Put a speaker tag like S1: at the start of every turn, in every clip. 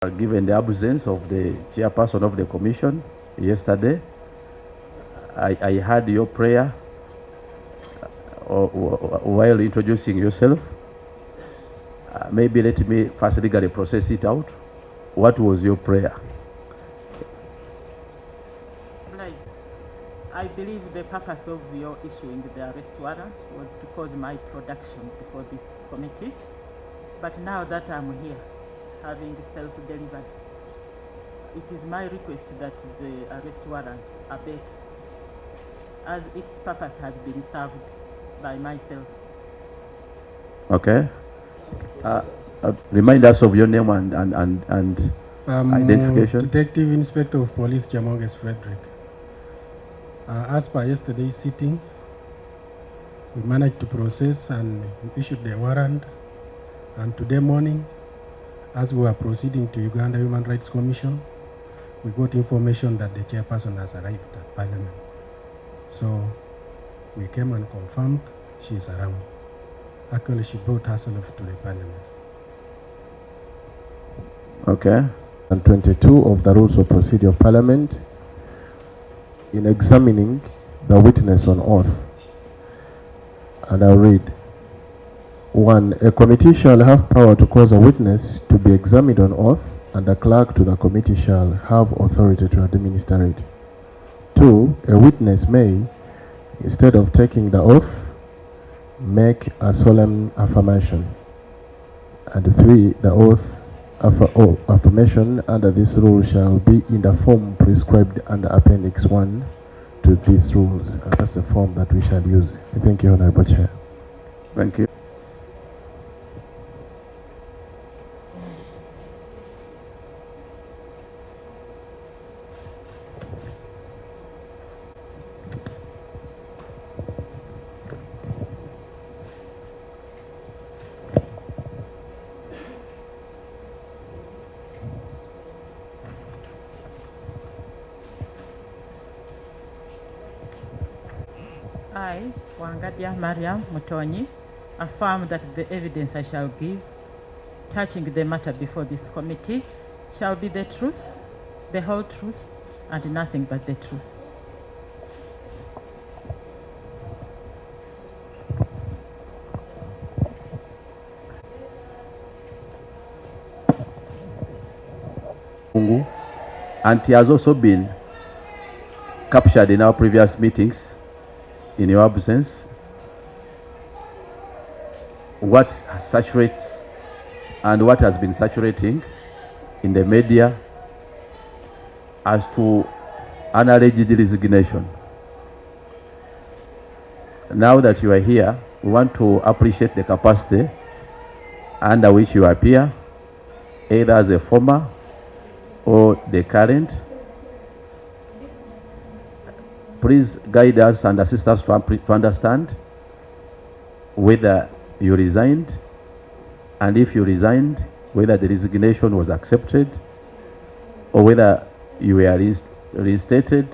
S1: Given the absence of the chairperson of the commission yesterday, I heard your prayer while introducing yourself. Maybe let me first legally process it out. What was your prayer?
S2: I believe the purpose of your issuing the arrest warrant was to cause my production before this committee. But now that I'm here, having self-delivered, it is my request that the arrest warrant abates, as its purpose has been served by myself.
S1: Okay. Remind us of your name and identification.
S3: Detective Inspector of Police Jamonges Frederick. As per yesterday's sitting, we managed to process and issued the warrant. And today morning, as we were proceeding to Uganda Human Rights Commission, we got information that the chairperson has arrived at Parliament. So we came and confirmed she is around. Actually, she brought herself to the Parliament.
S1: Okay.
S4: And 22 of the Rules of Procedure of Parliament, in examining the witness on oath. And I'll read. 1. A committee shall have power to cause a witness to be examined on oath, and a clerk to the committee shall have authority to administer it. 2. A witness may, instead of taking the oath, make a solemn affirmation. And 3. The oath affirmation under this rule shall be in the form prescribed under Appendix 1 to these rules. And that's the form that we shall use. Thank you, Honorable Chair.
S1: Thank you.
S2: I, WANGADYA Mariam Mutonyi, affirm that the evidence I shall give touching the matter before this committee shall be the truth, the whole truth, and nothing but the truth.
S1: And he has also been captured in our previous meetings in your absence. What saturates and what has been saturating in the media as to an alleged resignation. Now that you are here, we want to appreciate the capacity under which you appear, either as a former or the current. Please guide us and assist us to understand whether you resigned, and if you resigned, whether the resignation was accepted, or whether you were reinstated,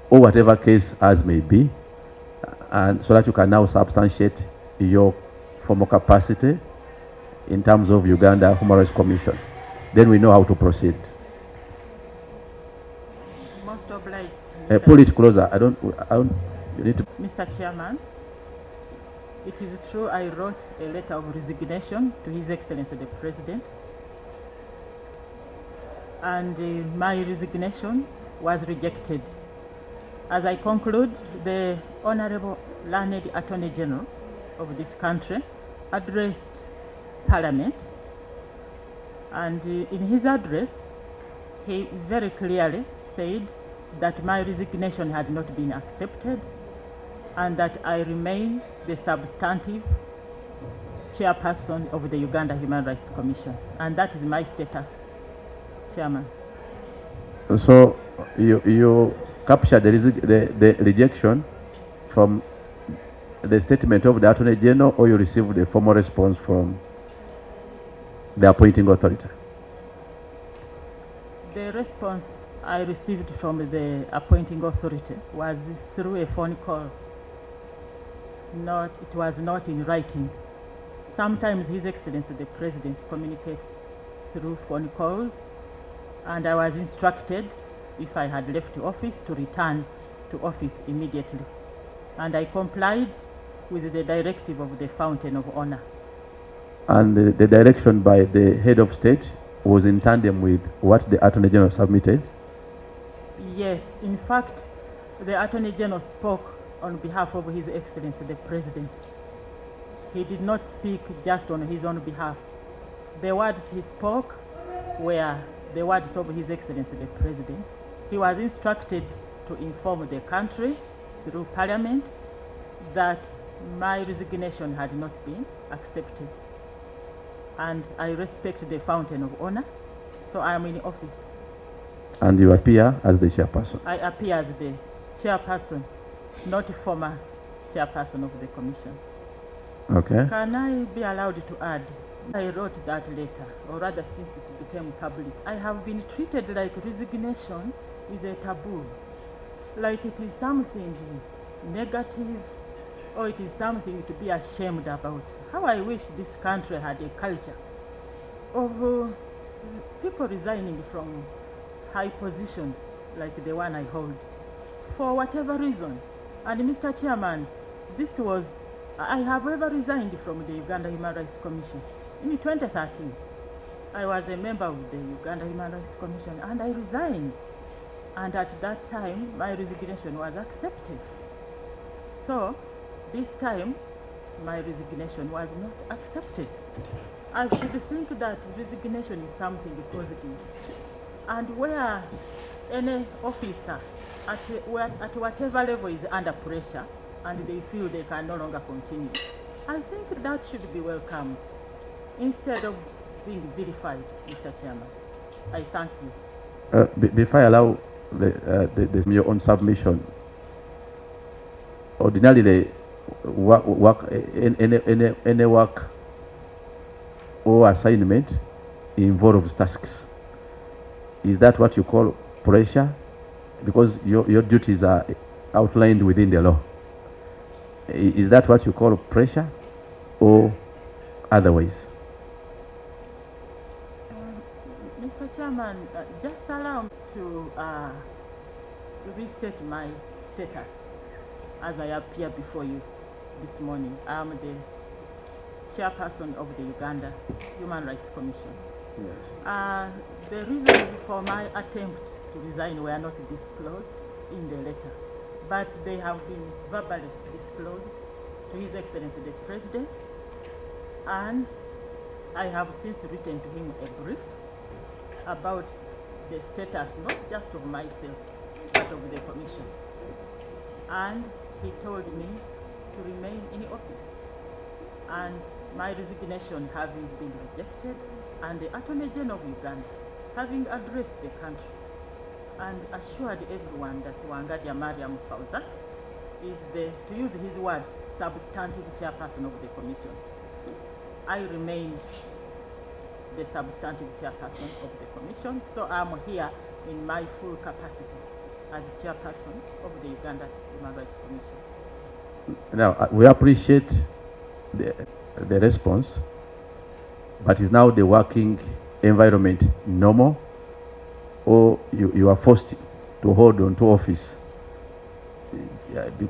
S1: or whatever case as may be, and so that you can now substantiate your formal capacity in terms of Uganda Human Rights Commission. Then we know how to proceed.
S2: Most obliged.
S1: Pull it closer. I don't. You need to.
S2: Mr. Chairman, it is true I wrote a letter of resignation to His Excellency the President, and my resignation was rejected. As I conclude, the Honorable Learned Attorney General of this country addressed Parliament, and in his address, he very clearly said that my resignation had not been accepted and that I remain the substantive chairperson of the Uganda Human Rights Commission. And that is my status, Chairman.
S1: So you captured the rejection from the statement of the Attorney General, or you received a formal response from the appointing authority?
S2: The response I received from the appointing authority was through a phone call. It was not in writing. Sometimes His Excellency the President communicates through phone calls, and I was instructed, if I had left office, to return to office immediately. And I complied with the directive of the Fountain of Honor.
S1: And the direction by the head of state was in tandem with what the Attorney General submitted?
S2: Yes, in fact, the Attorney General spoke on behalf of His Excellency the President. He did not speak just on his own behalf. The words he spoke were the words of His Excellency the President. He was instructed to inform the country through Parliament that my resignation had not been accepted. And I respect the Fountain of Honor, so I am in office.
S1: And you appear as the chairperson?
S2: I appear as the chairperson, not former chairperson of the commission.
S1: Okay.
S2: Can I be allowed to add? I wrote that letter, or rather since it became public, I have been treated like resignation is a taboo, like it is something negative, or it is something to be ashamed about. How I wish this country had a culture of people resigning from high positions like the one I hold, for whatever reason. And Mr. Chairman, I have ever resigned from the Uganda Human Rights Commission. In 2013, I was a member of the Uganda Human Rights Commission, and I resigned. And at that time, my resignation was accepted. So, this time, my resignation was not accepted. I should think that resignation is something positive. And where any officer at whatever level is under pressure and they feel they can no longer continue, I think that should be welcomed instead of being vilified, Mr. Chairman. I thank you.
S1: Before I allow your own submission, ordinarily any work or assignment involves tasks. Is that what you call pressure? Because your duties are outlined within the law. Is that what you call pressure or otherwise?
S2: Mr. Chairman, just allow me to restate my status as I appear before you this morning. I am the chairperson of the Uganda Human Rights Commission. Yes. The reasons for my attempt to resign were not disclosed in the letter, but they have been verbally disclosed to His Excellency the President, and I have since written to him a brief about the status not just of myself, but of the Commission. And he told me to remain in office. And my resignation having been rejected, and the Attorney General of Uganda having addressed the country and assured everyone that WANGADYA Mariam Fawzat is the, to use his words, substantive chairperson of the Commission. I remain the substantive chairperson of the Commission, so I'm here in my full capacity as chairperson of the Uganda Human Rights Commission.
S1: Now, we appreciate the response, but is now the working environment normal, or you are forced to hold on to office?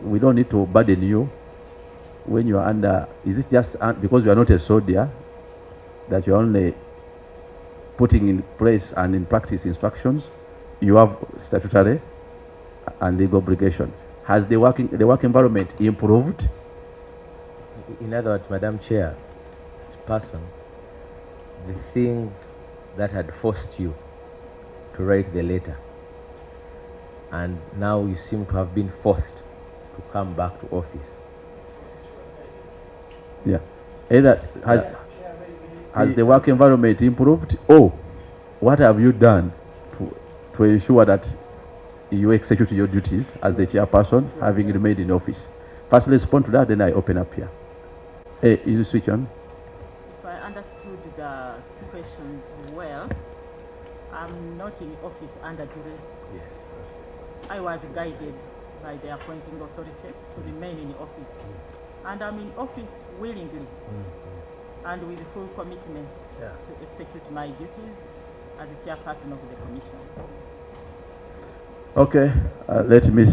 S1: We don't need to burden you when you are under. Is it just because you are not a soldier that you are only putting in place and in practice instructions? You have statutory and legal obligation. Has the work environment improved?
S5: In other words, Madam Chair, person, the things that had forced you to write the letter, and now you seem to have been forced to come back to office.
S1: Yeah. Either has the work environment improved, or what have you done to ensure that you execute your duties as the chairperson, having remained in office? First, respond to that, then I open up here. Hey, you switch on.
S2: If I understood the questions well, I'm not in office under duress.
S5: Yes.
S2: I was guided by the appointing authority to remain in office. And I'm in office willingly. and with full commitment
S5: Yeah.
S2: to execute my duties as the chairperson of the commission.
S1: Okay, let me